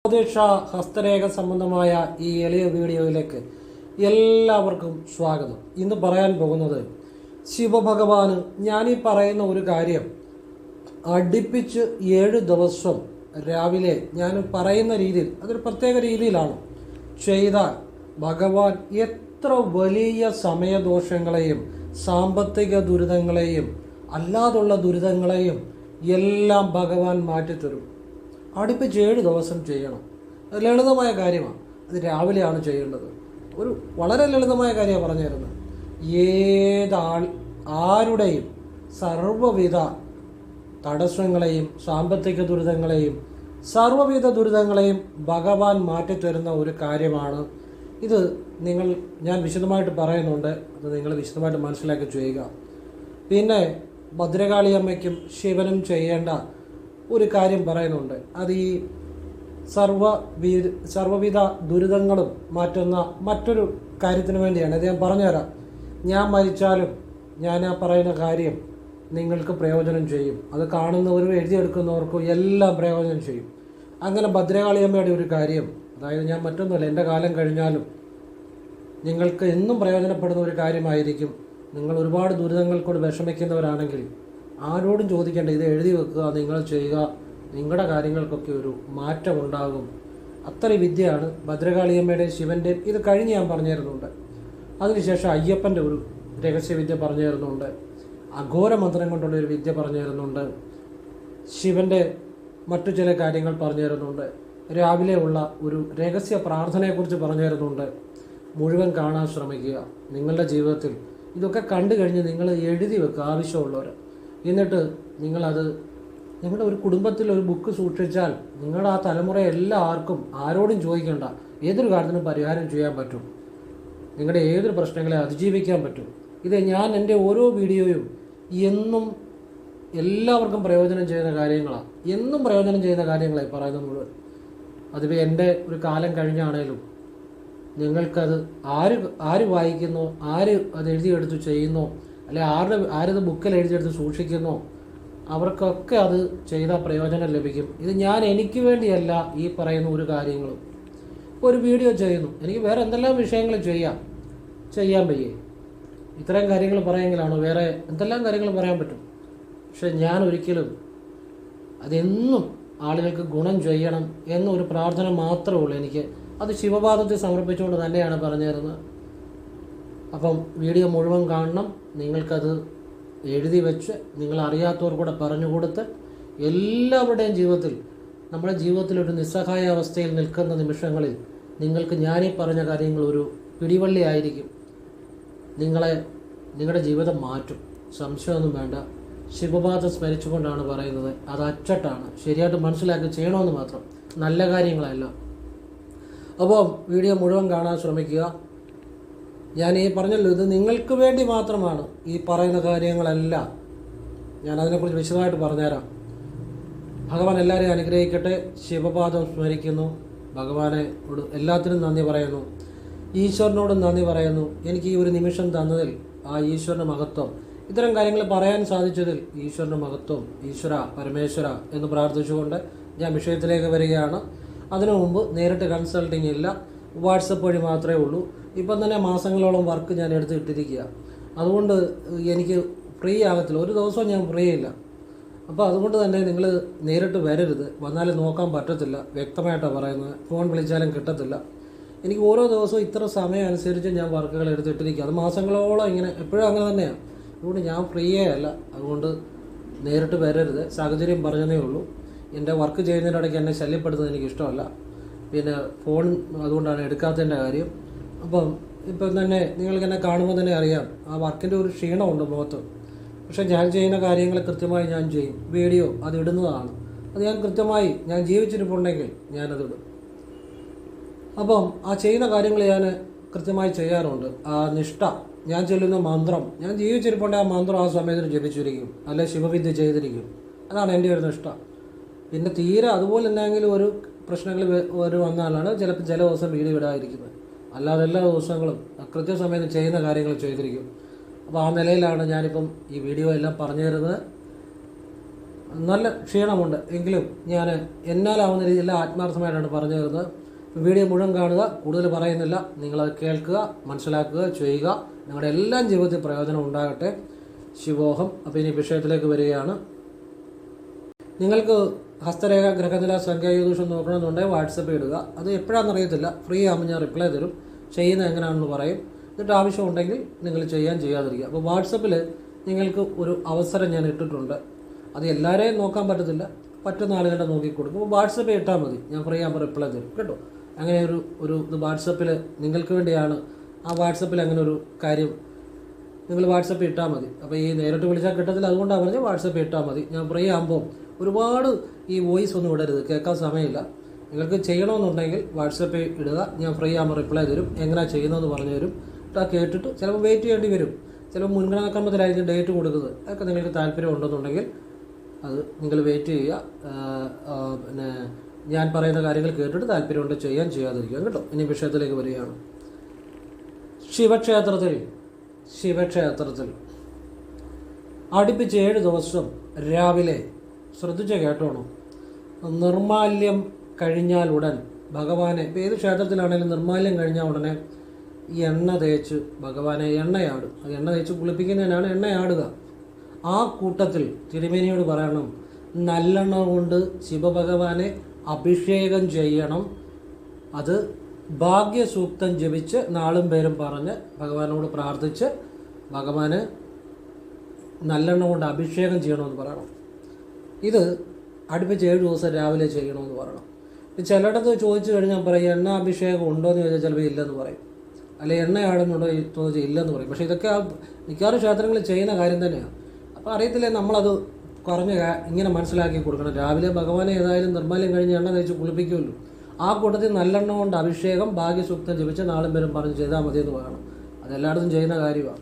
ജ്യോതിഷ ഹസ്തരേഖ സംബന്ധമായ ഈ എളിയ വീഡിയോയിലേക്ക് എല്ലാവർക്കും സ്വാഗതം. ഇന്ന് പറയാൻ പോകുന്നത് ശിവഭഗവാന് ഞാനീ പറയുന്ന ഒരു കാര്യം അടുപ്പിച്ച് 7 ദിവസം രാവിലെ ഞാൻ പറയുന്ന രീതിയിൽ അതൊരു പ്രത്യേക രീതിയിലാണ് ചെയ്താൽ ഭഗവാൻ എത്ര വലിയ സമയദോഷങ്ങളെയും സാമ്പത്തിക ദുരിതങ്ങളെയും അല്ലാതുള്ള ദുരിതങ്ങളെയും എല്ലാം ഭഗവാൻ മാറ്റിത്തരും. അടുപ്പിച്ച് 7 ദിവസം ചെയ്യണം. അത് ലളിതമായ കാര്യമാണ്. അത് രാവിലെയാണ് ചെയ്യേണ്ടത്. ഒരു വളരെ ലളിതമായ കാര്യമാണ് പറഞ്ഞു തരുന്നത്. ആരുടെയും സർവ്വവിധ തടസ്സങ്ങളെയും സാമ്പത്തിക ദുരിതങ്ങളെയും സർവ്വവിധ ദുരിതങ്ങളെയും ഭഗവാൻ മാറ്റിത്തരുന്ന ഒരു കാര്യമാണ് ഇത്. ഞാൻ വിശദമായിട്ട് പറയുന്നുണ്ട്, അത് നിങ്ങൾ വിശദമായിട്ട് മനസ്സിലാക്കി ചെയ്യുക. പിന്നെ ഭദ്രകാളിയമ്മയ്ക്കും ശിവനും ചെയ്യേണ്ട ഒരു കാര്യം പറയുന്നുണ്ട്. അത് ഈ സർവ്വവിധ ദുരിതങ്ങളും മാറ്റുന്ന മറ്റൊരു കാര്യത്തിന് വേണ്ടിയാണ്. അത് ഞാൻ പറഞ്ഞുതരാം. ഞാൻ മരിച്ചാലും ഞാൻ ആ പറയുന്ന കാര്യം നിങ്ങൾക്ക് പ്രയോജനം ചെയ്യും. അത് കാണുന്നവരും എഴുതിയെടുക്കുന്നവർക്കും എല്ലാം പ്രയോജനം ചെയ്യും. അങ്ങനെ ഭദ്രകാളിയമ്മയുടെ ഒരു കാര്യം, അതായത് ഞാൻ മറ്റൊന്നുമല്ല, എൻ്റെ കാലം കഴിഞ്ഞാലും നിങ്ങൾക്ക് എന്നും പ്രയോജനപ്പെടുന്ന ഒരു കാര്യമായിരിക്കും. നിങ്ങൾ ഒരുപാട് ദുരിതങ്ങൾക്കൂടി വിഷമിക്കുന്നവരാണെങ്കിൽ ആരോടും ചോദിക്കേണ്ട, ഇത് എഴുതി വെക്കുക, നിങ്ങൾ ചെയ്യുക, നിങ്ങളുടെ കാര്യങ്ങൾക്കൊക്കെ ഒരു മാറ്റമുണ്ടാകും. അത്രയും വിദ്യയാണ് ഭദ്രകാളിയമ്മയുടെയും ശിവൻ്റെയും. ഇത് കഴിഞ്ഞ് ഞാൻ പറഞ്ഞു തരുന്നുണ്ട്. അതിനുശേഷം അയ്യപ്പൻ്റെ ഒരു രഹസ്യവിദ്യ പറഞ്ഞു തരുന്നുണ്ട്. അഘോര മന്ത്രം കൊണ്ടുള്ളൊരു വിദ്യ പറഞ്ഞു തരുന്നുണ്ട്. ശിവൻ്റെ മറ്റു ചില കാര്യങ്ങൾ പറഞ്ഞു തരുന്നുണ്ട്. രാവിലെ ഉള്ള ഒരു രഹസ്യ പ്രാർത്ഥനയെക്കുറിച്ച് പറഞ്ഞു തരുന്നുണ്ട്. മുഴുവൻ കാണാൻ ശ്രമിക്കുക. നിങ്ങളുടെ ജീവിതത്തിൽ ഇതൊക്കെ കണ്ടു കഴിഞ്ഞ് നിങ്ങൾ എഴുതി വെക്കുക ആവശ്യമുള്ളവർ. എന്നിട്ട് നിങ്ങളത് നിങ്ങളുടെ ഒരു കുടുംബത്തിൽ ഒരു ബുക്ക് സൂക്ഷിച്ചാൽ നിങ്ങളുടെ ആ തലമുറ എല്ലാവർക്കും ആരോടും ചോദിക്കേണ്ട, ഏതൊരു കാര്യത്തിനും പരിഹാരം ചെയ്യാൻ പറ്റും. നിങ്ങളുടെ ഏതൊരു പ്രശ്നങ്ങളെ അതിജീവിക്കാൻ പറ്റും. ഇത് ഞാൻ എൻ്റെ ഓരോ വീഡിയോയും എന്നും എല്ലാവർക്കും പ്രയോജനം ചെയ്യുന്ന കാര്യങ്ങളാണ്. എന്നും പ്രയോജനം ചെയ്യുന്ന കാര്യങ്ങളായി പറയുന്നത് മുഴുവൻ. അതിപ്പോൾ എൻ്റെ ഒരു കാലം കഴിഞ്ഞാണേലും നിങ്ങൾക്കത് ആര് വായിക്കുന്നോ, ആര് അത് എഴുതിയെടുത്ത് ചെയ്യുന്നോ, അല്ലെ ആരത് ബുക്കിൽ എഴുതിയെടുത്ത് സൂക്ഷിക്കുന്നോ, അവർക്കൊക്കെ അത് ചെയ്താൽ പ്രയോജനം ലഭിക്കും. ഇത് ഞാൻ എനിക്ക് വേണ്ടിയല്ല ഈ പറയുന്ന ഒരു കാര്യങ്ങളും. ഒരു വീഡിയോ ചെയ്യുന്നു, എനിക്ക് വേറെ എന്തെല്ലാം വിഷയങ്ങൾ ചെയ്യാൻ വയ്യേ. ഇത്തരം കാര്യങ്ങൾ പറയാമെങ്കിലാണോ വേറെ എന്തെല്ലാം കാര്യങ്ങൾ പറയാൻ പറ്റും. പക്ഷെ ഞാൻ ഒരിക്കലും അതെന്നും ആളുകൾക്ക് ഗുണം ചെയ്യണം എന്നൊരു പ്രാർത്ഥന മാത്രമേ ഉള്ളൂ എനിക്ക്. അത് ശിവപാദത്തിൽ സമർപ്പിച്ചുകൊണ്ട് തന്നെയാണ് പറഞ്ഞു തരുന്നത്. അപ്പം വീഡിയോ മുഴുവൻ കാണണം. നിങ്ങൾക്കത് എഴുതി വെച്ച് നിങ്ങൾ അറിയാത്തവർക്കൂടെ പറഞ്ഞു കൊടുത്ത് എല്ലാവരുടെയും ജീവിതത്തിൽ, നമ്മുടെ ജീവിതത്തിലൊരു നിസ്സഹായ അവസ്ഥയിൽ നിൽക്കുന്ന നിമിഷങ്ങളിൽ നിങ്ങൾക്ക് ഞാനീ പറഞ്ഞ കാര്യങ്ങൾ ഒരു പിടിവള്ളി ആയിരിക്കും. നിങ്ങളുടെ ജീവിതം മാറ്റും. സംശയമൊന്നും വേണ്ട. ശിവപാദം സ്മരിച്ചുകൊണ്ടാണ് പറയുന്നത്. അത് അച്ചട്ടാണ്. ശരിയായിട്ട് മനസ്സിലാക്കി ചെയ്യണമെന്ന് മാത്രം, നല്ല കാര്യങ്ങളല്ല. അപ്പോൾ വീഡിയോ മുഴുവൻ കാണാൻ ശ്രമിക്കുക. ഞാൻ ഈ പറഞ്ഞല്ലോ, ഇത് നിങ്ങൾക്ക് വേണ്ടി മാത്രമാണ് ഈ പറയുന്ന കാര്യങ്ങളെല്ലാം. ഞാൻ അതിനെക്കുറിച്ച് വിശദമായിട്ട് പറഞ്ഞുതരാം. ഭഗവാൻ എല്ലാവരെയും അനുഗ്രഹിക്കട്ടെ. ശിവപാദം സ്മരിക്കുന്നു. ഭഗവാനോട് എല്ലാത്തിനും നന്ദി പറയുന്നു. ഈശ്വരനോടും നന്ദി പറയുന്നു. എനിക്ക് ഈ ഒരു നിമിഷം തന്നതിൽ ആ ഈശ്വരൻ്റെ മഹത്വം, ഇത്തരം കാര്യങ്ങൾ പറയാൻ സാധിച്ചതിൽ ഈശ്വരൻ്റെ മഹത്വം, ഈശ്വര പരമേശ്വര എന്ന് പ്രാർത്ഥിച്ചുകൊണ്ട് ഞാൻ വിഷയത്തിലേക്ക് വരികയാണ്. അതിനു മുമ്പ് നേരിട്ട് കൺസൾട്ടിങ് ഇല്ല, വാട്സപ്പ് വഴി മാത്രമേ ഉള്ളൂ. ഇപ്പം തന്നെ മാസങ്ങളോളം വർക്ക് ഞാൻ എടുത്തിട്ടിരിക്കുക. അതുകൊണ്ട് എനിക്ക് ഫ്രീ ആകത്തില്ല. ഒരു ദിവസവും ഞാൻ ഫ്രീ ഇല്ല. അപ്പോൾ അതുകൊണ്ട് തന്നെ നിങ്ങൾ നേരിട്ട് വരരുത്. വന്നാലും നോക്കാൻ പറ്റത്തില്ല. വ്യക്തമായിട്ടാണ് പറയുന്നത്. ഫോൺ വിളിച്ചാലും കിട്ടത്തില്ല. എനിക്ക് ഓരോ ദിവസവും ഇത്ര സമയം അനുസരിച്ച് ഞാൻ വർക്കുകൾ എടുത്തിട്ടിരിക്കുക. അത് മാസങ്ങളോളം ഇങ്ങനെ എപ്പോഴും അങ്ങനെ തന്നെയാണ്. അതുകൊണ്ട് ഞാൻ ഫ്രീയേ അല്ല. അതുകൊണ്ട് നേരിട്ട് വരരുത്. സാഹചര്യം പറഞ്ഞതേ ഉള്ളൂ. എൻ്റെ വർക്ക് ചെയ്യുന്നതിനിടയ്ക്ക് എന്നെ ശല്യപ്പെടുത്തുന്നത് എനിക്ക് ഇഷ്ടമല്ല. പിന്നെ ഫോൺ അതുകൊണ്ടാണ് എടുക്കാത്തതിൻ്റെ കാര്യം. അപ്പം ഇപ്പം തന്നെ നിങ്ങൾക്ക് എന്നെ കാണുമ്പോൾ തന്നെ അറിയാം, ആ വർക്കിൻ്റെ ഒരു ക്ഷീണമുണ്ട് മുഖത്ത്. പക്ഷേ ഞാൻ ചെയ്യുന്ന കാര്യങ്ങൾ കൃത്യമായി ഞാൻ ചെയ്യും. വീഡിയോ അത് ഇടുന്നതാണ്. അത് ഞാൻ കൃത്യമായി ഞാൻ ജീവിച്ചിരിപ്പുണ്ടെങ്കിൽ ഞാനതിടും. അപ്പം ആ ചെയ്യുന്ന കാര്യങ്ങൾ ഞാൻ കൃത്യമായി ചെയ്യാറുണ്ട്. ആ നിഷ്ഠ, ഞാൻ ചൊല്ലുന്ന മന്ത്രം, ഞാൻ ജീവിച്ചിരിപ്പുണ്ടെങ്കിൽ ആ മന്ത്രം ആ സമയത്തിന് ജപിച്ചിരിക്കും, അല്ലെ ശിവവിദ്യ ചെയ്തിരിക്കും. അതാണ് എൻ്റെ ഒരു നിഷ്ഠ. പിന്നെ തീരെ അതുപോലെ എന്തെങ്കിലും ഒരു പ്രശ്നങ്ങൾ വന്നാലാണ് ചിലപ്പോൾ ചില ദിവസം വീഡിയോ ഇടാതിരിക്കുന്നത്. അല്ലാതെ എല്ലാ ദിവസങ്ങളും കൃത്യസമയത്ത് ചെയ്യുന്ന കാര്യങ്ങൾ ചെയ്തിരിക്കും. അപ്പോൾ ആ നിലയിലാണ് ഞാനിപ്പം ഈ വീഡിയോ എല്ലാം പറഞ്ഞു തരുന്നത്. നല്ല ക്ഷീണമുണ്ട്. എങ്കിലും ഞാൻ എന്നാലാവുന്ന രീതിയിൽ ആത്മാർത്ഥമായിട്ടാണ് പറഞ്ഞു തരുന്നത്. വീഡിയോ മുഴുവൻ കാണുക, കൂടുതൽ പറയുന്നില്ല. നിങ്ങളത് കേൾക്കുക, മനസ്സിലാക്കുക, ചെയ്യുക. നിങ്ങളുടെ എല്ലാം ജീവിതത്തിൽ പ്രയോജനം ഉണ്ടാകട്ടെ. ശിവോഹം. അപ്പോൾ ഇനി വിഷയത്തിലേക്ക് വരികയാണ്. നിങ്ങൾക്ക് ഹസ്തരേഖ, ഗ്രഹനില, സംഖ്യായുദോഷം നോക്കണമെന്നുണ്ടെങ്കിൽ വാട്സപ്പ് ഇടുക. അത് എപ്പോഴാണെന്ന് അറിയത്തില്ല, ഫ്രീ ആകുമ്പോൾ ഞാൻ റിപ്ലൈ തരും. ചെയ്യുന്നത് എങ്ങനെയാണെന്ന് പറയും. എന്നിട്ട് ആവശ്യമുണ്ടെങ്കിൽ നിങ്ങൾ ചെയ്യാതിരിക്കുക. അപ്പോൾ വാട്സപ്പിൽ നിങ്ങൾക്ക് ഒരു അവസരം ഞാൻ ഇട്ടിട്ടുണ്ട്. അത് എല്ലാവരെയും നോക്കാൻ പറ്റത്തില്ല, പറ്റുന്ന ആളുകളുടെ നോക്കി കൊടുക്കും. അപ്പോൾ വാട്സപ്പിൽ ഇട്ടാൽ മതി, ഞാൻ ഫ്രീ ആകുമ്പോൾ റിപ്ലൈ തരും കേട്ടോ. അങ്ങനെ ഒരു ഇത് വാട്സപ്പിൽ നിങ്ങൾക്ക് വേണ്ടിയാണ്. ആ വാട്സപ്പിൽ അങ്ങനെ ഒരു കാര്യം നിങ്ങൾ വാട്സപ്പിൽ ഇട്ടാൽ മതി. അപ്പോൾ ഈ നേരിട്ട് വിളിച്ചാൽ കിട്ടത്തില്ല, അതുകൊണ്ടാണ് പറഞ്ഞത് വാട്സപ്പിൽ ഇട്ടാൽ മതി. ഞാൻ ഫ്രീ ആകുമ്പോൾ ഒരുപാട് ഈ വോയിസ് ഒന്നും ഇടരുത്, കേൾക്കാൻ സമയമില്ല. നിങ്ങൾക്ക് ചെയ്യണമെന്നുണ്ടെങ്കിൽ വാട്സപ്പിൽ ഇടുക, ഞാൻ ഫ്രീ ആകുമ്പോൾ റിപ്ലൈ തരും. എങ്ങനെയാണ് ചെയ്യുന്നതെന്ന് പറഞ്ഞു തരും. ആ കേട്ടിട്ട് ചിലപ്പോൾ വെയിറ്റ് ചെയ്യേണ്ടി വരും, ചിലപ്പോൾ മുൻഗണനാക്രമത്തിലായിരിക്കും ഡേറ്റ് കൊടുക്കുന്നത്. അതൊക്കെ നിങ്ങൾക്ക് താല്പര്യം ഉണ്ടെന്നുണ്ടെങ്കിൽ അത് നിങ്ങൾ വെയിറ്റ് ചെയ്യുക. പിന്നെ ഞാൻ പറയുന്ന കാര്യങ്ങൾ കേട്ടിട്ട് താല്പര്യമുണ്ട് ചെയ്യാതിരിക്കുക കേട്ടോ. ഇനി വിഷയത്തിലേക്ക് വരികയാണ്. ശിവക്ഷേത്രത്തിൽ അടുപ്പിച്ച് 7 ദിവസം രാവിലെ ശ്രദ്ധിച്ച് കേട്ടോണം. നിർമാല്യം കഴിഞ്ഞാൽ ഉടൻ ഭഗവാനെ, ഇപ്പോൾ ഏത് ക്ഷേത്രത്തിലാണെങ്കിലും നിർമാല്യം കഴിഞ്ഞാൽ ഉടനെ എണ്ണ തേച്ച് ഭഗവാനെ എണ്ണയാടും. അത് എണ്ണ തേച്ച് കുളിപ്പിക്കുന്നതിനാണ് എണ്ണയാടുക. ആ കൂട്ടത്തിൽ തിരുമേനിയോട് പറയണം, നല്ലെണ്ണ കൊണ്ട് ശിവഭഗവാനെ അഭിഷേകം ചെയ്യണം. അത് ഭാഗ്യസൂക്തം ജപിച്ച് നാളും പേരും പറഞ്ഞ് ഭഗവാനോട് പ്രാർത്ഥിച്ച് ഭഗവാന് നല്ലെണ്ണ കൊണ്ട് അഭിഷേകം ചെയ്യണമെന്ന് പറയണം. ഇത് അടുപ്പിച്ച് 7 ദിവസം രാവിലെ ചെയ്യണമെന്ന് പറയണം. ചിലയിടത്ത് ചോദിച്ചു കഴിഞ്ഞാൽ പറയും എണ്ണ അഭിഷേകം ഉണ്ടോ എന്ന് ചോദിച്ചാൽ ചിലപ്പോൾ ഇല്ലെന്ന് പറയും, അല്ലെങ്കിൽ എണ്ണയാടുന്നുണ്ടോ ചോദിച്ചാൽ ഇല്ലെന്ന് പറയും. പക്ഷേ ഇതൊക്കെ മിക്കവാറും ക്ഷേത്രങ്ങളിൽ ചെയ്യുന്ന കാര്യം തന്നെയാണ്. അപ്പോൾ അറിയത്തില്ലേ, നമ്മളത് പറഞ്ഞ് ഇങ്ങനെ മനസ്സിലാക്കി കൊടുക്കണം. രാവിലെ ഭഗവാനെ ഏതായാലും നിർമ്മാല്യം കഴിഞ്ഞ് എണ്ണ തേച്ച് കുളിപ്പിക്കുമല്ലോ. ആ കൂട്ടത്തിൽ നല്ലെണ്ണ കൊണ്ട് അഭിഷേകം ഭാഗ്യസൂക്തം ജപിച്ച് നാളും പേരും പറഞ്ഞ് ചെയ്താൽ മതിയെന്ന് പറയണം. അതെല്ലായിടത്തും ചെയ്യുന്ന കാര്യമാണ്.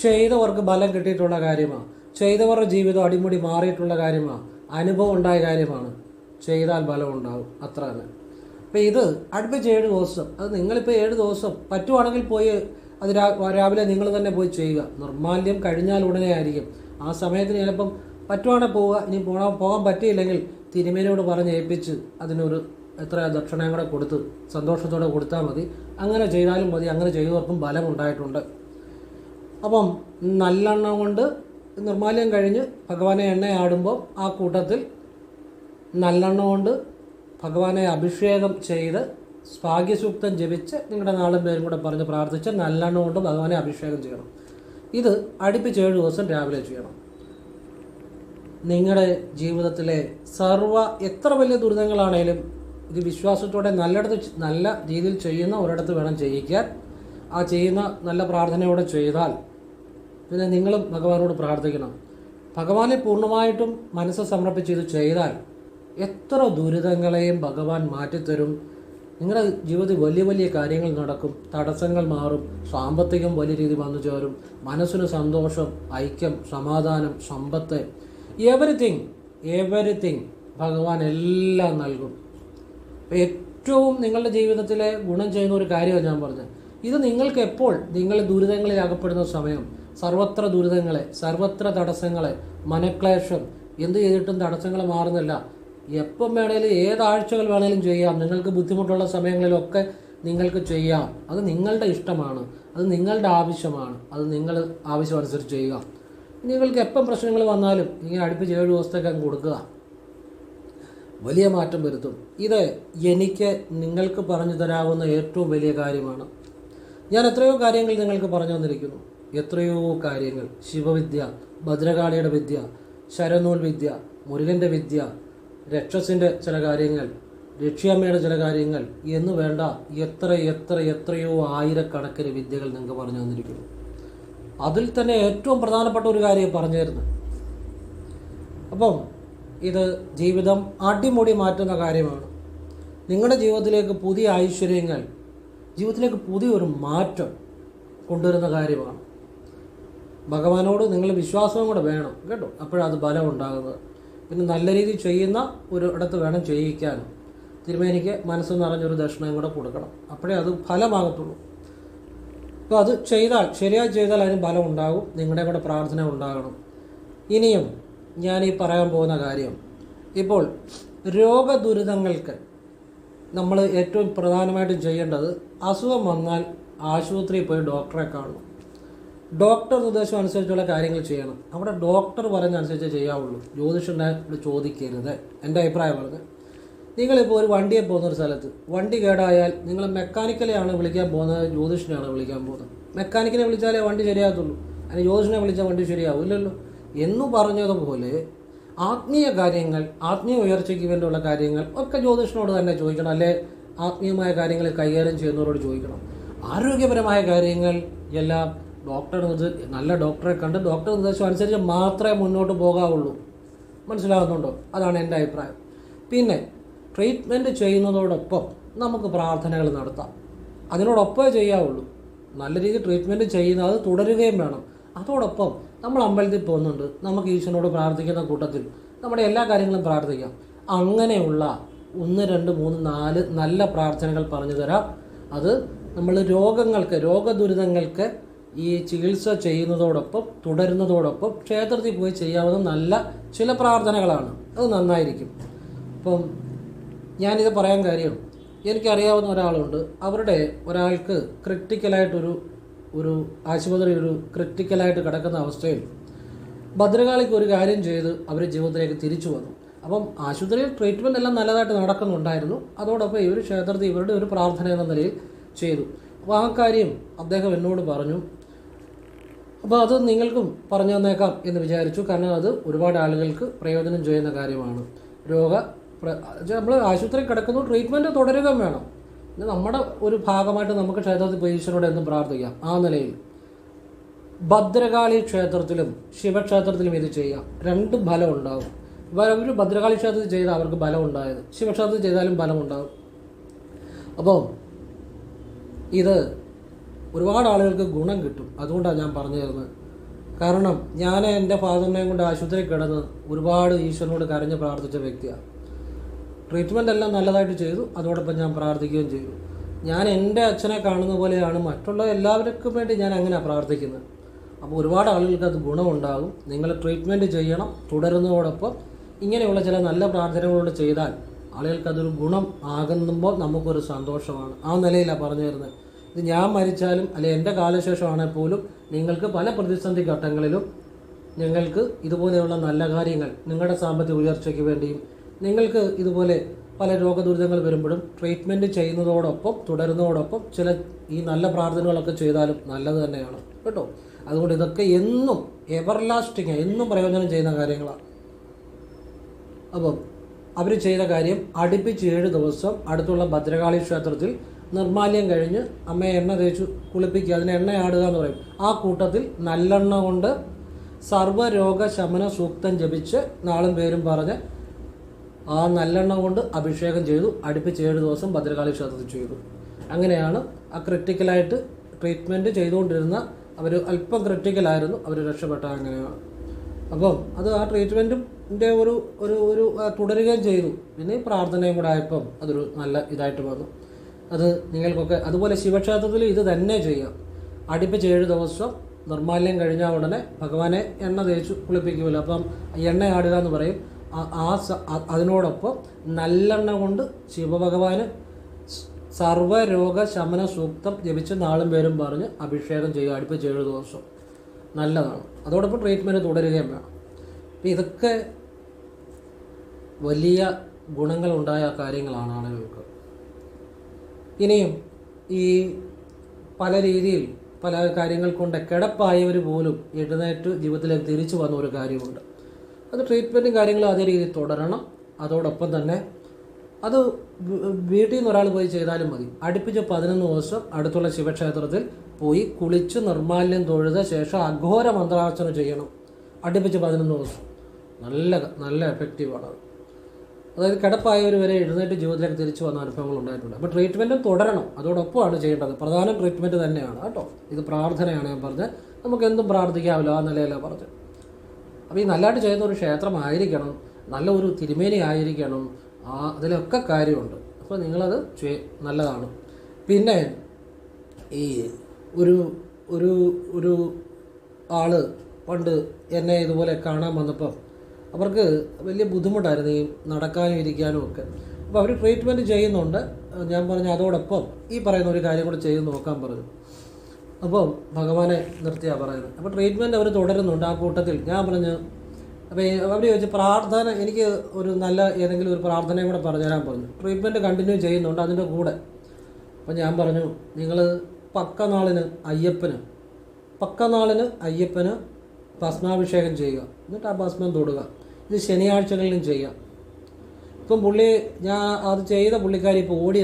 ചെയ്തവർക്ക് ബലം കിട്ടിയിട്ടുള്ള കാര്യമാണ്. ചെയ്തവരുടെ ജീവിതം അടിമുടി മാറിയിട്ടുള്ള കാര്യമാണ്. അനുഭവം ഉണ്ടായ കാര്യമാണ്. ചെയ്താൽ ബലം ഉണ്ടാകും, അത്ര തന്നെ. അപ്പോൾ ഇത് അടുപ്പിച്ച് 7 ദിവസം, അത് നിങ്ങളിപ്പോൾ 7 ദിവസം പറ്റുവാണെങ്കിൽ പോയി അത് രാവിലെ നിങ്ങൾ തന്നെ പോയി ചെയ്യുക. നിർമാല്യം കഴിഞ്ഞാൽ ഉടനെ ആയിരിക്കും. ആ സമയത്തിന് ചിലപ്പം പറ്റുവാണെങ്കിൽ പോവുക. ഇനി പോകാൻ പറ്റിയില്ലെങ്കിൽ തിരുമേനിയോട് പറഞ്ഞ് ഏൽപ്പിച്ച് അതിനൊരു എത്ര ദക്ഷിണയും കൂടെ കൊടുത്ത് സന്തോഷത്തോടെ കൊടുത്താൽ മതി. അങ്ങനെ ചെയ്താലും മതി. അങ്ങനെ ചെയ്തവർക്കും ബലം ഉണ്ടായിട്ടുണ്ട്. അപ്പം നല്ലെണ്ണ കൊണ്ട് നിർമ്മാല്യം കഴിഞ്ഞ് ഭഗവാനെ എണ്ണയാടുമ്പോൾ ആ കൂട്ടത്തിൽ നല്ലെണ്ണ കൊണ്ട് ഭഗവാനെ അഭിഷേകം ചെയ്ത് ഭാഗ്യസൂക്തം ജപിച്ച് നിങ്ങളുടെ നാളും പേരും കൂടെ പറഞ്ഞ് പ്രാർത്ഥിച്ച് നല്ലെണ്ണ കൊണ്ട് ഭഗവാനെ അഭിഷേകം ചെയ്യണം. ഇത് അടുപ്പിച്ച് 7 ദിവസം രാവിലെ ചെയ്യണം. നിങ്ങളുടെ ജീവിതത്തിലെ എത്ര വലിയ ദുരിതങ്ങളാണേലും ഇത് വിശ്വാസത്തോടെ നല്ല രീതിയിൽ ചെയ്യുന്ന ഒരിടത്ത് വേണം ചെയ്യിക്കാൻ. ആ ചെയ്യുന്ന നല്ല പ്രാർത്ഥനയോടെ ചെയ്താൽ പിന്നെ നിങ്ങളും ഭഗവാനോട് പ്രാർത്ഥിക്കണം. ഭഗവാനെ പൂർണ്ണമായിട്ടും മനസ്സ് സമർപ്പിച്ച് ഇത് ചെയ്താൽ എത്ര ദുരിതങ്ങളെയും ഭഗവാൻ മാറ്റിത്തരും. നിങ്ങളുടെ ജീവിതത്തിൽ വലിയ വലിയ കാര്യങ്ങൾ നടക്കും, തടസ്സങ്ങൾ മാറും, സാമ്പത്തികം വലിയ രീതിയിൽ വന്നു ചേരും, മനസ്സിന് സന്തോഷം, ഐക്യം, സമാധാനം, സമ്പത്ത്, എവരിത്തിങ് ഭഗവാൻ എല്ലാം നൽകും. ഏറ്റവും നിങ്ങളുടെ ജീവിതത്തിലെ ഗുണം ചെയ്യുന്ന ഒരു കാര്യമാണ് ഞാൻ പറഞ്ഞത്. ഇത് നിങ്ങൾക്ക് എപ്പോൾ നിങ്ങൾ ദുരിതങ്ങളിൽ അകപ്പെടുന്ന സമയം, സർവത്ര ദുരിതങ്ങളെ, സർവത്ര തടസ്സങ്ങളെ, മനക്ലേശം, എന്ത് ചെയ്തിട്ടും തടസ്സങ്ങൾ മാറുന്നില്ല. എപ്പം വേണേലും ഏതാഴ്ചകൾ വേണേലും ചെയ്യാം. നിങ്ങൾക്ക് ബുദ്ധിമുട്ടുള്ള സമയങ്ങളിലൊക്കെ നിങ്ങൾക്ക് ചെയ്യാം. അത് നിങ്ങളുടെ ഇഷ്ടമാണ്, അത് നിങ്ങളുടെ ആവശ്യമാണ്. അത് നിങ്ങൾ ആവശ്യമനുസരിച്ച് ചെയ്യുക. നിങ്ങൾക്ക് എപ്പം പ്രശ്നങ്ങൾ വന്നാലും ഇങ്ങനെ അടുപ്പിച്ച് 7 ദിവസത്തേക്ക് അങ്ങ് കൊടുക്കുക. വലിയ മാറ്റം വരുത്തും. ഇത് എനിക്ക് നിങ്ങൾക്ക് പറഞ്ഞു തരാവുന്ന ഏറ്റവും വലിയ കാര്യമാണ്. ഞാൻ എത്രയോ കാര്യങ്ങൾ നിങ്ങൾക്ക് പറഞ്ഞു തന്നിരിക്കുന്നു. എത്രയോ കാര്യങ്ങൾ. ശിവവിദ്യ, ഭദ്രകാളിയുടെ വിദ്യ, ശരനൂൽ വിദ്യ, മുരുകൻ്റെ വിദ്യ, രക്ഷസിൻ്റെ ചില കാര്യങ്ങൾ, രക്ഷിയമ്മയുടെ ചില കാര്യങ്ങൾ എന്ന് വേണ്ട എത്രയോ ആയിരക്കണക്കിന് വിദ്യകൾ നിങ്ങൾക്ക് പറഞ്ഞു തന്നിരിക്കുന്നു. അതിൽ തന്നെ ഏറ്റവും പ്രധാനപ്പെട്ട ഒരു കാര്യം പറഞ്ഞു തരുന്നത്. അപ്പം ഇത് ജീവിതം അടിമുടി മാറ്റുന്ന കാര്യമാണ്. നിങ്ങളുടെ ജീവിതത്തിലേക്ക് പുതിയ ഐശ്വര്യങ്ങൾ, ജീവിതത്തിലേക്ക് പുതിയൊരു മാറ്റം കൊണ്ടുവരുന്ന കാര്യമാണ്. ഭഗവാനോട് നിങ്ങൾ വിശ്വാസവും കൂടെ വേണം കേട്ടോ, അപ്പോഴത് ബലം ഉണ്ടാകുന്നത്. പിന്നെ നല്ല രീതിയിൽ ചെയ്യുന്ന ഒരു ഇടത്ത് വേണം ചെയ്യിക്കാനും. തിരുമേനിക്ക് മനസ്സ് നിറഞ്ഞൊരു ദക്ഷിണയും കൂടെ കൊടുക്കണം, അപ്പോഴേ അത് ഫലമാകത്തുള്ളൂ. അപ്പോൾ അത് ചെയ്താൽ, ശരിയായി ചെയ്താൽ അതിന് ബലം ഉണ്ടാകും. നിങ്ങളുടെ കൂടെ പ്രാർത്ഥന ഉണ്ടാകണം. ഇനിയും ഞാനീ പറയാൻ പോകുന്ന കാര്യം, ഇപ്പോൾ രോഗദുരിതങ്ങൾക്ക് നമ്മൾ ഏറ്റവും പ്രധാനമായിട്ടും ചെയ്യേണ്ടത്, അസുഖം വന്നാൽ ആശുപത്രിയിൽ പോയി ഡോക്ടറെ കാണണം. ഡോക്ടർ നിർദ്ദേശം അനുസരിച്ചുള്ള കാര്യങ്ങൾ ചെയ്യണം. അവിടെ ഡോക്ടർ പറഞ്ഞനുസരിച്ച് ചെയ്യാവുള്ളൂ. ജ്യോതിഷനെ ചോദിക്കരുത്. എൻ്റെ അഭിപ്രായമാണ്. നിങ്ങളിപ്പോൾ ഒരു വണ്ടിയെ പോകുന്ന ഒരു സ്ഥലത്ത് വണ്ടി കേടായാൽ നിങ്ങൾ മെക്കാനിക്കലെയാണ് വിളിക്കാൻ പോകുന്നത്, ജ്യോതിഷനെയാണ് വിളിക്കാൻ പോകുന്നത്. മെക്കാനിക്കിനെ വിളിച്ചാലേ വണ്ടി ശരിയാകത്തുള്ളൂ. അതിന് ജ്യോതിഷനെ വിളിച്ചാൽ വണ്ടി ശരിയാവില്ലല്ലോ. എന്ന് പറഞ്ഞതുപോലെ ആത്മീയ കാര്യങ്ങൾ, ആത്മീയ ഉയർച്ചയ്ക്ക് വേണ്ടിയുള്ള കാര്യങ്ങൾ ഒക്കെ ജ്യോതിഷനോട് തന്നെ ചോദിക്കണം. അല്ലെ ആത്മീയമായ കാര്യങ്ങൾ കൈകാര്യം ചെയ്യുന്നവരോട് ചോദിക്കണം. ആരോഗ്യപരമായ കാര്യങ്ങൾ എല്ലാം നല്ല ഡോക്ടറെ കണ്ട് ഡോക്ടർ നിർദ്ദേശം അനുസരിച്ച് മാത്രമേ മുന്നോട്ട് പോകാവുള്ളൂ. മനസ്സിലാകുന്നുണ്ടോ? അതാണ് എൻ്റെ അഭിപ്രായം. പിന്നെ ട്രീറ്റ്മെൻറ്റ് ചെയ്യുന്നതോടൊപ്പം നമുക്ക് പ്രാർത്ഥനകൾ നടത്താം. അതിനോടൊപ്പമേ ചെയ്യാവുള്ളൂ. നല്ല രീതിയിൽ ട്രീറ്റ്മെൻറ്റ് ചെയ്യുന്നത് അത് തുടരുകയും വേണം. അതോടൊപ്പം നമ്മൾ അമ്പലത്തിൽ പോകുന്നുണ്ട്, നമുക്ക് ഈശ്വരനോട് പ്രാർത്ഥിക്കുന്ന കൂട്ടത്തിൽ നമ്മുടെ എല്ലാ കാര്യങ്ങളും പ്രാർത്ഥിക്കാം. അങ്ങനെയുള്ള 1, 2, 3, 4 നല്ല പ്രാർത്ഥനകൾ പറഞ്ഞു തരാം. അത് നമ്മൾ രോഗദുരിതങ്ങൾക്ക് ഈ ചികിത്സ ചെയ്യുന്നതോടൊപ്പം തുടരുന്നതോടൊപ്പം ക്ഷേത്രത്തിൽ പോയി ചെയ്യാവുന്ന നല്ല ചില പ്രാർത്ഥനകളാണ്. അത് നന്നായിരിക്കും. അപ്പം ഞാനിത് പറയാൻ കാര്യം, എനിക്കറിയാവുന്ന ഒരാളുണ്ട്. ഒരാൾക്ക് ക്രിട്ടിക്കലായിട്ടൊരു ആശുപത്രി ക്രിട്ടിക്കലായിട്ട് കിടക്കുന്ന അവസ്ഥയിൽ ഭദ്രകാളിക്ക് ഒരു കാര്യം ചെയ്ത് അവർ ജീവിതത്തിലേക്ക് തിരിച്ചു വന്നു. അപ്പം ആശുപത്രിയിൽ ട്രീറ്റ്മെൻറ്റ് എല്ലാം നല്ലതായിട്ട് നടക്കുന്നുണ്ടായിരുന്നു. അതോടൊപ്പം ഇവർ ക്ഷേത്രത്തിൽ ഇവരുടെ ഒരു പ്രാർത്ഥന എന്ന നിലയിൽ ചെയ്തു. അപ്പോൾ ആ കാര്യം അദ്ദേഹം എന്നോട് പറഞ്ഞു. അപ്പോൾ അത് നിങ്ങൾക്കും പറഞ്ഞു തന്നേക്കാം എന്ന് വിചാരിച്ചു. കാരണം അത് ഒരുപാട് ആളുകൾക്ക് പ്രയോജനം ചെയ്യുന്ന കാര്യമാണ്. നമ്മൾ ആശുപത്രിയിൽ കിടക്കുന്നു, ട്രീറ്റ്മെൻറ്റ് തുടരുകയും വേണം. പിന്നെ നമ്മുടെ ഒരു ഭാഗമായിട്ട് നമുക്ക് ക്ഷേത്രത്തിൽ പോയി ഈശ്വരനോട് എന്നും പ്രാർത്ഥിക്കാം. ആ നിലയിൽ ഭദ്രകാളി ക്ഷേത്രത്തിലും ശിവക്ഷേത്രത്തിലും ഇത് ചെയ്യാം. രണ്ടും ഫലം ഉണ്ടാകും. അവർ ഭദ്രകാളി ക്ഷേത്രത്തിൽ ചെയ്താൽ അവർക്ക് ബലം ഉണ്ടായത്, ശിവക്ഷേത്രത്തിൽ ചെയ്താലും ബലം ഉണ്ടാകും. അപ്പോൾ ഇത് ഒരുപാട് ആളുകൾക്ക് ഗുണം കിട്ടും. അതുകൊണ്ടാണ് ഞാൻ പറഞ്ഞു തരുന്നത്. കാരണം ഞാൻ എൻ്റെ ഫാദറിനെയും കൊണ്ട് ആശുപത്രിയിൽ കിടന്ന് ഒരുപാട് ഈശ്വരനോട് കരഞ്ഞ് പ്രാർത്ഥിച്ച വ്യക്തിയാണ്. ട്രീറ്റ്മെൻ്റ് എല്ലാം നല്ലതായിട്ട് ചെയ്തു. അതോടൊപ്പം ഞാൻ പ്രാർത്ഥിക്കുകയും ചെയ്തു. ഞാൻ എൻ്റെ അച്ഛനെ കാണുന്ന പോലെയാണ് മറ്റുള്ള എല്ലാവർക്കും വേണ്ടി ഞാൻ അങ്ങനെയാണ് പ്രാർത്ഥിക്കുന്നത്. അപ്പോൾ ഒരുപാട് ആളുകൾക്ക് അത് ഗുണമുണ്ടാകും. നിങ്ങൾ ട്രീറ്റ്മെൻറ്റ് ചെയ്യണം. തുടരുന്നതോടൊപ്പം ഇങ്ങനെയുള്ള ചില നല്ല പ്രാർത്ഥനകളോട് ചെയ്താൽ ആളുകൾക്ക് അതൊരു ഗുണം ആകുമ്പോൾ നമുക്കൊരു സന്തോഷമാണ്. ആ നിലയിലാണ് പറഞ്ഞു തരുന്നത്. ഇത് ഞാൻ മരിച്ചാലും അല്ലെങ്കിൽ എൻ്റെ കാലശേഷമാണെങ്കിൽ പോലും നിങ്ങൾക്ക് പല പ്രതിസന്ധി ഘട്ടങ്ങളിലും നിങ്ങൾക്ക് ഇതുപോലെയുള്ള നല്ല കാര്യങ്ങൾ, നിങ്ങളുടെ സാമ്പത്തിക ഉയർച്ചയ്ക്ക് വേണ്ടിയും നിങ്ങൾക്ക് ഇതുപോലെ പല രോഗദുരിതങ്ങൾ വരുമ്പോഴും ട്രീറ്റ്മെൻറ്റ് ചെയ്യുന്നതോടൊപ്പം തുടരുന്നതോടൊപ്പം ചില ഈ നല്ല പ്രാർത്ഥനകളൊക്കെ ചെയ്താലും നല്ലത് തന്നെയാണ് കേട്ടോ. അതുകൊണ്ട് ഇതൊക്കെ എന്നും എവർലാസ്റ്റിങ്, എന്നും പ്രയോജനം ചെയ്യുന്ന കാര്യങ്ങളാണ്. അപ്പം അവർ ചെയ്ത കാര്യം, അടുപ്പിച്ച് 7 ദിവസം അടുത്തുള്ള ഭദ്രകാളി ക്ഷേത്രത്തിൽ നിർമ്മാല്യം കഴിഞ്ഞ് അമ്മയെ എണ്ണ തേച്ച് കുളിപ്പിക്കുക, അതിന് എണ്ണയാടുക എന്ന് പറയും. ആ കൂട്ടത്തിൽ നല്ലെണ്ണ കൊണ്ട് സർവ്വരോഗ ശമന സൂക്തം ജപിച്ച് നാളും പേരും പറഞ്ഞ് ആ നല്ലെണ്ണ കൊണ്ട് അഭിഷേകം ചെയ്തു. അടുപ്പിച്ച് 7 ദിവസം ഭദ്രകാളി ക്ഷേത്രത്തിൽ ചെയ്തു. അങ്ങനെയാണ് ആ ക്രിട്ടിക്കലായിട്ട് ട്രീറ്റ്മെൻറ്റ് ചെയ്തുകൊണ്ടിരുന്ന അവർ, അല്പം ക്രിട്ടിക്കലായിരുന്നു, അവർ രക്ഷപ്പെട്ട. അങ്ങനെയാണ്. അപ്പം അത് ആ ട്രീറ്റ്മെൻറ്റിൻ്റെ ഒരു തുടരുകയും ചെയ്തു. പിന്നെ പ്രാർത്ഥനയും കൂടെ ആയപ്പം അതൊരു നല്ല ഇതായിട്ട് വന്നു. അത് നിങ്ങൾക്കൊക്കെ അതുപോലെ ശിവക്ഷേത്രത്തിൽ ഇത് തന്നെ ചെയ്യാം. അടുപ്പിച്ച് 7 ദിവസം നിർമ്മാല്യം കഴിഞ്ഞാൽ ഉടനെ ഭഗവാനെ എണ്ണ തേച്ചു കുളിപ്പിക്കുമല്ലോ. അപ്പം എണ്ണയാടുക എന്ന് പറയും. അതിനോടൊപ്പം നല്ലെണ്ണ കൊണ്ട് ശിവഭഗവാന് സർവ്വരോഗ ശമന സൂക്തം ജപിച്ച് നാളും പേരും പറഞ്ഞ് അഭിഷേകം ചെയ്യുക. അടുപ്പിച്ച് 7 ദിവസം നല്ലതാണ്. അതോടൊപ്പം ട്രീറ്റ്മെൻറ്റ് തുടരുകയും വേണം. അപ്പം ഇതൊക്കെ വലിയ ഗുണങ്ങളുണ്ടായ കാര്യങ്ങളാണ് ആളുകൾക്ക്. ഇനിയും ഈ പല രീതിയിൽ പല കാര്യങ്ങൾ കൊണ്ട് കിടപ്പായവർ പോലും എഴുന്നേറ്റ് ജീവിതത്തിലേക്ക് തിരിച്ചു വന്ന ഒരു കാര്യമുണ്ട്. അത് ട്രീറ്റ്മെൻറ്റും കാര്യങ്ങളും അതേ രീതിയിൽ തുടരണം. അതോടൊപ്പം തന്നെ അത് വീട്ടിൽ നിന്ന് ഒരാൾ പോയി ചെയ്താലും മതി. അടുപ്പിച്ച് 11 ദിവസം അടുത്തുള്ള ശിവക്ഷേത്രത്തിൽ പോയി കുളിച്ച് നിർമ്മാല്യം തൊഴുത ശേഷം അഘോര മന്ത്രാർച്ചന ചെയ്യണം. അടുപ്പിച്ച് 11 ദിവസം. നല്ല എഫക്റ്റീവാണ് അത്. അതായത് കിടപ്പായവർ വരെ എഴുന്നേറ്റ് ജീവിതത്തിലേക്ക് തിരിച്ചു വന്ന അനുഭവങ്ങൾ ഉണ്ടായിട്ടുണ്ട്. അപ്പോൾ ട്രീറ്റ്മെൻറ്റും തുടരണം. അതോടൊപ്പമാണ് ചെയ്യേണ്ടത്. പ്രധാന ട്രീറ്റ്മെൻറ്റ് തന്നെയാണ് കേട്ടോ. ഇത് പ്രാർത്ഥനയാണ് ഞാൻ പറഞ്ഞത്. നമുക്ക് എന്തും പ്രാർത്ഥിക്കാമല്ലോ, ആ നിലയിലാണ് പറഞ്ഞത്. അപ്പോൾ ഈ നല്ലതായിട്ട് ചെയ്യുന്ന ഒരു ക്ഷേത്രമായിരിക്കണം, നല്ല ഒരു തിരുമേനി ആയിരിക്കണം, അതിലൊക്കെ കാര്യമുണ്ട്. അപ്പോൾ നിങ്ങളത് നല്ലതാണ്. പിന്നെ ഈ ഒരു ആള് പണ്ട് എന്നെ ഇതുപോലെ കാണാൻ വന്നപ്പം അവർക്ക് വലിയ ബുദ്ധിമുട്ടായിരുന്നു ഈ നടക്കാനും ഇരിക്കാനും ഒക്കെ. അപ്പോൾ അവർ ട്രീറ്റ്മെൻറ്റ് ചെയ്യുന്നുണ്ട്. ഞാൻ പറഞ്ഞു അതോടൊപ്പം ഈ പറയുന്ന ഒരു കാര്യം കൂടെ ചെയ്ത് നോക്കാൻ പറഞ്ഞു. അപ്പം ഭഗവാനെ നിർത്തിയാണ് പറയുന്നത്. അപ്പോൾ ട്രീറ്റ്മെൻറ്റ് അവർ തുടരുന്നുണ്ട്. ആ കൂട്ടത്തിൽ ഞാൻ പറഞ്ഞു, അപ്പോൾ അവർ ചോദിച്ചു പ്രാർത്ഥന, എനിക്ക് ഒരു നല്ല ഏതെങ്കിലും ഒരു പ്രാർത്ഥനയും കൂടെ പറഞ്ഞുതരാൻ പറഞ്ഞു. ട്രീറ്റ്മെൻറ്റ് കണ്ടിന്യൂ ചെയ്യുന്നുണ്ട് അതിൻ്റെ കൂടെ. അപ്പം ഞാൻ പറഞ്ഞു, നിങ്ങൾ പക്കനാളിന് അയ്യപ്പന് ഭസ്മാഭിഷേകം ചെയ്യുക, എന്നിട്ട് ആ ഭസ്മം തൊടുക. ഇത് ശനിയാഴ്ചകളിലും ചെയ്യാം. ഇപ്പം ഞാൻ അത് ചെയ്ത പുള്ളിക്കാരി ഇപ്പോൾ ഓടി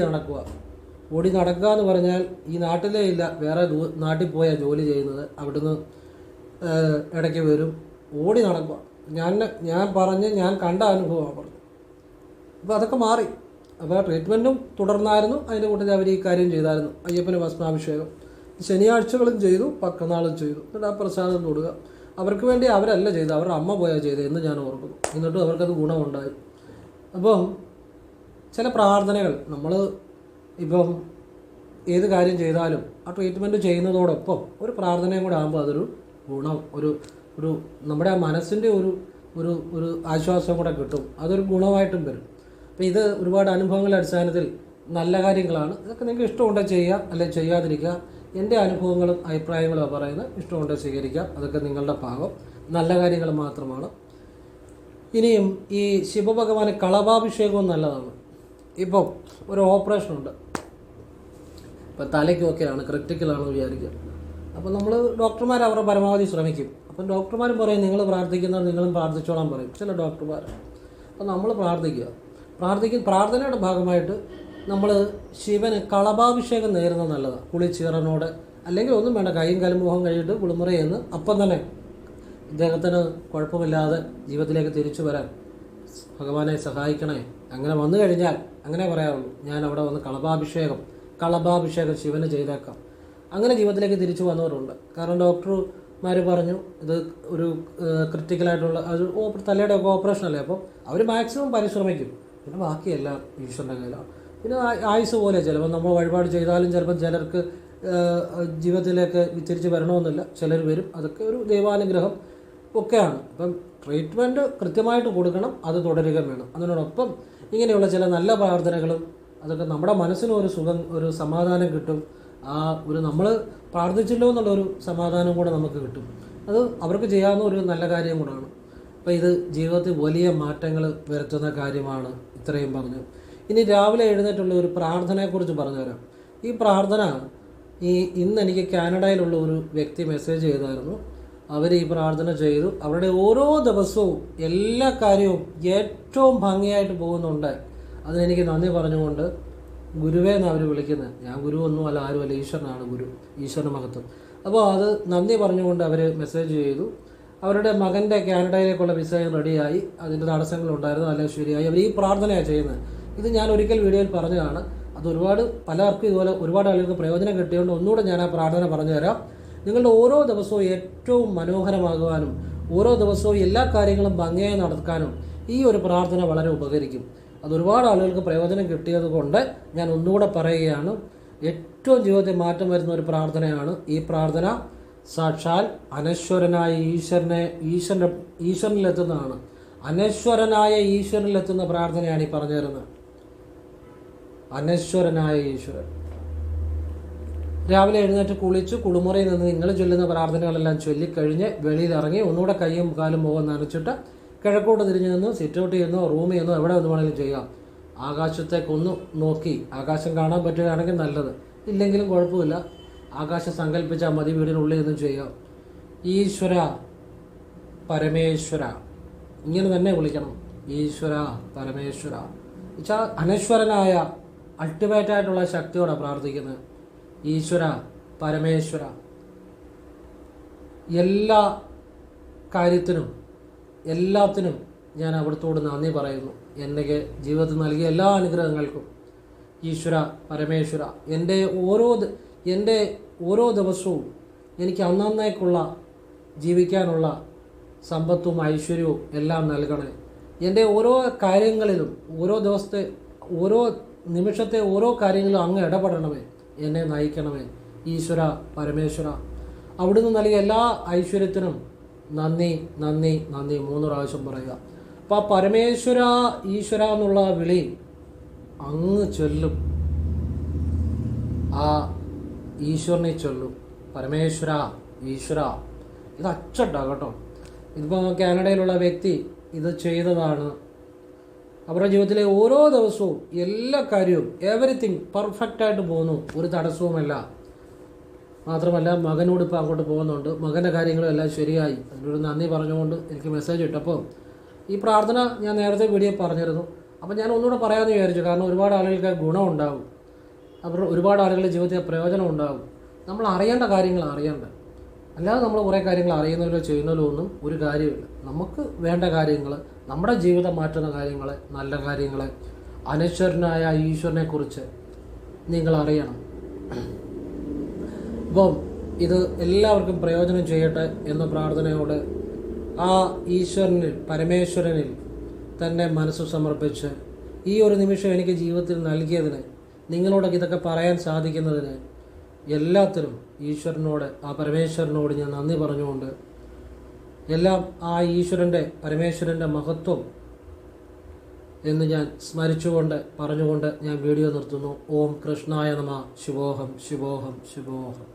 നടക്കുക എന്ന് പറഞ്ഞാൽ ഈ നാട്ടിലേ ഇല്ല, വേറെ നാട്ടിൽ പോയാൽ ജോലി ചെയ്യുന്നത്. അവിടുന്ന് ഇടയ്ക്ക് വരും, ഓടി നടക്കുക. ഞാൻ കണ്ട അനുഭവമാണ് പറഞ്ഞു. അപ്പോൾ അതൊക്കെ മാറി. അപ്പോൾ ട്രീറ്റ്മെൻറ്റും തുടർന്നായിരുന്നു. അതിൻ്റെ കൂട്ടത്തിൽ അവർ ഈ കാര്യം ചെയ്തായിരുന്നു. അയ്യപ്പന് ഭസ്മാഭിഷേകം ശനിയാഴ്ചകളും ചെയ്തു, പക്കനാളും ചെയ്തു. എന്നിട്ട് ആ പ്രസാദം തൊടുക. അവർക്ക് വേണ്ടി അവരല്ല ചെയ്തത്, അവരുടെ അമ്മ പോയാൽ ചെയ്തത് എന്ന് ഞാൻ ഓർക്കുന്നു. എന്നിട്ടും അവർക്കത് ഗുണമുണ്ടായി. അപ്പം ചില പ്രാർത്ഥനകൾ നമ്മൾ ഇപ്പം ഏത് കാര്യം ചെയ്താലും ആ ട്രീറ്റ്മെൻറ്റ് ചെയ്യുന്നതോടൊപ്പം ഒരു പ്രാർത്ഥനയും കൂടെ ആകുമ്പോൾ അതൊരു ഗുണം, ഒരു നമ്മുടെ ആ മനസ്സിൻ്റെ ഒരു ആശ്വാസം കൂടെ കിട്ടും. അതൊരു ഗുണമായിട്ടും വരും. അപ്പോൾ ഇത് ഒരുപാട് അനുഭവങ്ങളുടെ അടിസ്ഥാനത്തിൽ നല്ല കാര്യങ്ങളാണ്. ഇതൊക്കെ നിങ്ങൾക്ക് ഇഷ്ടമുണ്ടെങ്കിൽ ചെയ്യുക, അല്ലെങ്കിൽ ചെയ്യാതിരിക്കുക. എൻ്റെ അനുഭവങ്ങളും അഭിപ്രായങ്ങളും പറയുന്നത് ഇഷ്ടമുണ്ടെങ്കിൽ സ്വീകരിക്കാം. അതൊക്കെ നിങ്ങളുടെ ഭാഗം. നല്ല കാര്യങ്ങൾ മാത്രമാണ്. ഇനിയും ഈ ശിവഭഗവാന് കളഭാഭിഷേകവും നല്ലതാണ്. ഇപ്പം ഒരു ഓപ്പറേഷനുണ്ട്, ഇപ്പം തലയ്ക്കൊക്കെയാണ്, ക്രിട്ടിക്കലാണെന്ന് വിചാരിക്കുക. അപ്പം നമ്മൾ ഡോക്ടർമാർ അവരുടെ പരമാവധി ശ്രമിക്കും. അപ്പം ഡോക്ടർമാരും പറയും നിങ്ങൾ പ്രാർത്ഥിക്കുന്നത് നിങ്ങളും പ്രാർത്ഥിച്ചോളാൻ പറയും ചില ഡോക്ടർമാർ. അപ്പം നമ്മൾ പ്രാർത്ഥനയുടെ ഭാഗമായിട്ട് നമ്മൾ ശിവന് കളഭാഭിഷേകം നേരുന്നത് നല്ലതാണ്. കുളിച്ചീറനോട്, അല്ലെങ്കിൽ ഒന്നും വേണ്ട, കൈയും കാലും മുഖം കഴിയിട്ട് കുളിമുറയെന്ന് അപ്പം തന്നെ ഇദ്ദേഹത്തിന് കുഴപ്പമില്ലാതെ ജീവിതത്തിലേക്ക് തിരിച്ചു വരാൻ ഭഗവാനെ സഹായിക്കണേ. അങ്ങനെ വന്നു കഴിഞ്ഞാൽ അങ്ങനെ പറയാറുള്ളൂ, ഞാൻ അവിടെ വന്ന് കളഭാഭിഷേകം ശിവന് ചെയ്തേക്കാം. അങ്ങനെ ജീവിതത്തിലേക്ക് തിരിച്ചു വന്നവരുണ്ട്. കാരണം ഡോക്ടർമാർ പറഞ്ഞു ഇത് ഒരു ക്രിട്ടിക്കലായിട്ടുള്ള ഒരു തലയുടെ ഒക്കെ ഓപ്പറേഷൻ അല്ലേ. അപ്പോൾ അവർ മാക്സിമം പരിശ്രമിക്കും. പിന്നെ ബാക്കിയെല്ലാം ഈശ്വരൻ്റെ കയ്യിലാണ്. പിന്നെ ആയുസ് പോലെ ചിലപ്പോൾ നമ്മൾ വഴിപാട് ചെയ്താലും ചിലപ്പം ചിലർക്ക് ജീവിതത്തിലേക്ക് തിരിച്ച് വരണമെന്നില്ല, ചിലർ വരും. അതൊക്കെ ഒരു ദൈവാനുഗ്രഹം ഒക്കെയാണ്. അപ്പം ട്രീറ്റ്മെൻറ്റ് കൃത്യമായിട്ട് കൊടുക്കണം, അത് തുടരുകയും വേണം. അതിനോടൊപ്പം ഇങ്ങനെയുള്ള ചില നല്ല പ്രാർത്ഥനകളും അതൊക്കെ നമ്മുടെ മനസ്സിനും ഒരു സുഖം, ഒരു സമാധാനം കിട്ടും. ആ നമ്മൾ പ്രാർത്ഥിച്ചല്ലോ എന്നുള്ളൊരു സമാധാനം കൂടെ നമുക്ക് കിട്ടും. അത് അവർക്ക് ചെയ്യാവുന്ന ഒരു നല്ല കാര്യം കൂടാണ്. അപ്പോൾ ഇത് ജീവിതത്തിൽ വലിയ മാറ്റങ്ങൾ വരുത്തുന്ന കാര്യമാണ്. ഇത്രയും പറഞ്ഞു. ഇനി രാവിലെ എഴുന്നേറ്റുള്ള ഒരു പ്രാർത്ഥനയെക്കുറിച്ച് പറഞ്ഞുതരാം. ഈ പ്രാർത്ഥന ഇന്ന് എനിക്ക് കാനഡയിലുള്ള ഒരു വ്യക്തി മെസ്സേജ് ചെയ്തായിരുന്നു. അവർ ഈ പ്രാർത്ഥന ചെയ്തു. അവരുടെ ഓരോ ദിവസവും എല്ലാ കാര്യവും ഏറ്റവും ഭംഗിയായിട്ട് പോകുന്നുണ്ട്. അതിനെനിക്ക് നന്ദി പറഞ്ഞുകൊണ്ട് ഗുരുവേ എന്നാണ് അവർ വിളിക്കുന്നത്. ഞാൻ ഗുരുവൊന്നും അല്ല, ആരുമല്ല, ഈശ്വരനാണ് ഗുരു, ഈശ്വരൻ്റെ മഹത്വം. അപ്പോൾ അത് നന്ദി പറഞ്ഞുകൊണ്ട് അവർ മെസ്സേജ് ചെയ്തു. അവരുടെ മകൻ്റെ കാനഡയിലേക്കുള്ള വിസയും റെഡിയായി. അതിൻ്റെ തടസ്സങ്ങളുണ്ടായിരുന്നു, അല്ലെങ്കിൽ ശരിയായി. അവർ ഈ പ്രാർത്ഥനയാണ് ചെയ്യുന്നത്. ഇത് ഞാൻ ഒരിക്കൽ വീഡിയോയിൽ പറഞ്ഞതാണ്. അത് പലർക്കും ഇതുപോലെ ഒരുപാട് ആളുകൾക്ക് പ്രയോജനം കിട്ടിയതുകൊണ്ട് ഒന്നുകൂടെ ഞാൻ ആ പ്രാർത്ഥന പറഞ്ഞു തരാം. നിങ്ങളുടെ ഓരോ ദിവസവും ഏറ്റവും മനോഹരമാകുവാനും ഓരോ ദിവസവും എല്ലാ കാര്യങ്ങളും ഭംഗിയായി നടക്കാനും ഈ ഒരു പ്രാർത്ഥന വളരെ ഉപകരിക്കും. അത് ഒരുപാട് ആളുകൾക്ക് പ്രയോജനം കിട്ടിയത് കൊണ്ട് ഞാൻ ഒന്നുകൂടെ പറയുകയാണ്. ഏറ്റവും ജീവിതത്തിൽ മാറ്റം വരുന്ന ഒരു പ്രാർത്ഥനയാണ് ഈ പ്രാർത്ഥന. സാക്ഷാൽ അനശ്വരനായ ഈശ്വരനിലെത്തുന്നതാണ്. അനശ്വരനായ ഈശ്വരനിലെത്തുന്ന പ്രാർത്ഥനയാണ് ഈ പറഞ്ഞു തരുന്നത്. അനശ്വരനായ ഈശ്വരൻ. രാവിലെ എഴുന്നേറ്റ് കുളിച്ച് കുളിമുറയിൽ നിന്ന് നിങ്ങൾ ചൊല്ലുന്ന പ്രാർത്ഥനകളെല്ലാം ചൊല്ലിക്കഴിഞ്ഞ് വെളിയിലിറങ്ങി ഒന്നുകൂടെ കൈയും കാലും മുഖം നനച്ചിട്ട് കിഴക്കോട്ട് തിരിഞ്ഞു നിന്ന് സിറ്റൗട്ട് ചെയ്യുന്നോ റൂമിൽ നിന്നോ എവിടെ ഒന്ന് വേണമെങ്കിലും ചെയ്യാം. ആകാശത്തേക്കൊന്ന് നോക്കി, ആകാശം കാണാൻ പറ്റുകയാണെങ്കിൽ നല്ലത്, ഇല്ലെങ്കിലും കുഴപ്പമില്ല. ആകാശം സങ്കല്പിച്ചാൽ മതി, വീടിനുള്ളിൽ നിന്നും ചെയ്യാം. ഈശ്വര പരമേശ്വര, ഇങ്ങനെ തന്നെ വിളിക്കണം. ഈശ്വര പരമേശ്വര വെച്ചാൽ അനശ്വരനായ അൾട്ടിമേറ്റായിട്ടുള്ള ശക്തിയോടാണ് പ്രാർത്ഥിക്കുന്നത്. ഈശ്വര പരമേശ്വര, എല്ലാ കാര്യത്തിനും എല്ലാത്തിനും ഞാൻ അവിടുത്തോട് നന്ദി പറയുന്നു. എനിക്ക് ജീവിതത്തിൽ നൽകിയ എല്ലാ അനുഗ്രഹങ്ങൾക്കും ഈശ്വര പരമേശ്വര, എൻ്റെ ഓരോ ദിവസവും എനിക്ക് അന്നേക്കുള്ള ജീവിക്കാനുള്ള സമ്പത്തും ഐശ്വര്യവും എല്ലാം നൽകണേ. എൻ്റെ ഓരോ കാര്യങ്ങളിലും ഓരോ നിമിഷത്തെ ഓരോ കാര്യങ്ങളിലും അങ്ങ് ഇടപെടണമേ, എന്നെ നയിക്കണമേ. ഈശ്വര പരമേശ്വര, അവിടുന്ന് നൽകിയ എല്ലാ ഐശ്വര്യത്തിനും നന്ദി നന്ദി നന്ദി 3 പ്രാവശ്യം പറയുക. അപ്പം ആ പരമേശ്വര ഈശ്വര എന്നുള്ള വിളി അങ്ങ് ചൊല്ലും, ആ ഈശ്വരനെ ചൊല്ലും, പരമേശ്വര ഈശ്വര. ഇത് അച്ചട്ടാ കേട്ടോ. ഇതിപ്പോൾ കാനഡയിലുള്ള വ്യക്തി ഇത് ചെയ്തതാണ്. അവരുടെ ജീവിതത്തിലെ ഓരോ ദിവസവും എല്ലാ കാര്യവും എവറിത്തിങ് പെർഫെക്റ്റായിട്ട് പോകുന്നു, ഒരു തടസ്സവുമല്ല. മാത്രമല്ല മകനോട് ഇപ്പോൾ അങ്ങോട്ട് പോകുന്നുണ്ട്, മകൻ്റെ കാര്യങ്ങളും എല്ലാം ശരിയായി. അതിനൊരു നന്ദി പറഞ്ഞുകൊണ്ട് എനിക്ക് മെസ്സേജ് ഇട്ടപ്പോൾ ഈ പ്രാർത്ഥന ഞാൻ നേരത്തെ വീഡിയോ പറഞ്ഞിരുന്നു. അപ്പോൾ ഞാൻ ഒന്നുകൂടെ പറയാമെന്ന് വിചാരിച്ചു. കാരണം ഒരുപാട് ആളുകൾക്ക് ഗുണം ഉണ്ടാകും, അവർ ഒരുപാട് ആളുകളുടെ ജീവിതത്തിൽ പ്രയോജനം ഉണ്ടാകും. നമ്മൾ അറിയേണ്ട കാര്യങ്ങൾ അറിയണ്ട, അല്ലാതെ നമ്മൾ കുറേ കാര്യങ്ങൾ അറിയുന്നതിലോ ചെയ്യുന്നതിലോ ഒന്നും ഒരു കാര്യമില്ല. നമുക്ക് വേണ്ട കാര്യങ്ങൾ, നമ്മുടെ ജീവിതം മാറ്റുന്ന കാര്യങ്ങൾ, നല്ല കാര്യങ്ങൾ, അനശ്വരനായ ഈശ്വരനെക്കുറിച്ച് നിങ്ങൾ അറിയണം. അപ്പം ഇത് എല്ലാവർക്കും പ്രയോജനം ചെയ്യട്ടെ എന്ന പ്രാർത്ഥനയോടെ ആ ഈശ്വരനിൽ, പരമേശ്വരനിൽ തന്നെ മനസ്സ് സമർപ്പിച്ച് ഈ ഒരു നിമിഷം എനിക്ക് ജീവിതത്തിൽ നൽകിയതിന്, നിങ്ങളോടൊക്കെ ഇതൊക്കെ പറയാൻ സാധിക്കുന്നതിന് എല്ലാത്തിനും ഈശ്വരനോട്, ആ പരമേശ്വരനോട് ഞാൻ നന്ദി പറഞ്ഞുകൊണ്ട് എല്ലാം ആ ഈശ്വരൻ്റെ, പരമേശ്വരൻ്റെ മഹത്വം എന്ന് ഞാൻ സ്മരിച്ചുകൊണ്ട് പറഞ്ഞുകൊണ്ട് ഞാൻ വീഡിയോ നിർത്തുന്നു. ഓം കൃഷ്ണായ നമഃ. ശിവോഹം ശിവോഹം ശിവോഹം.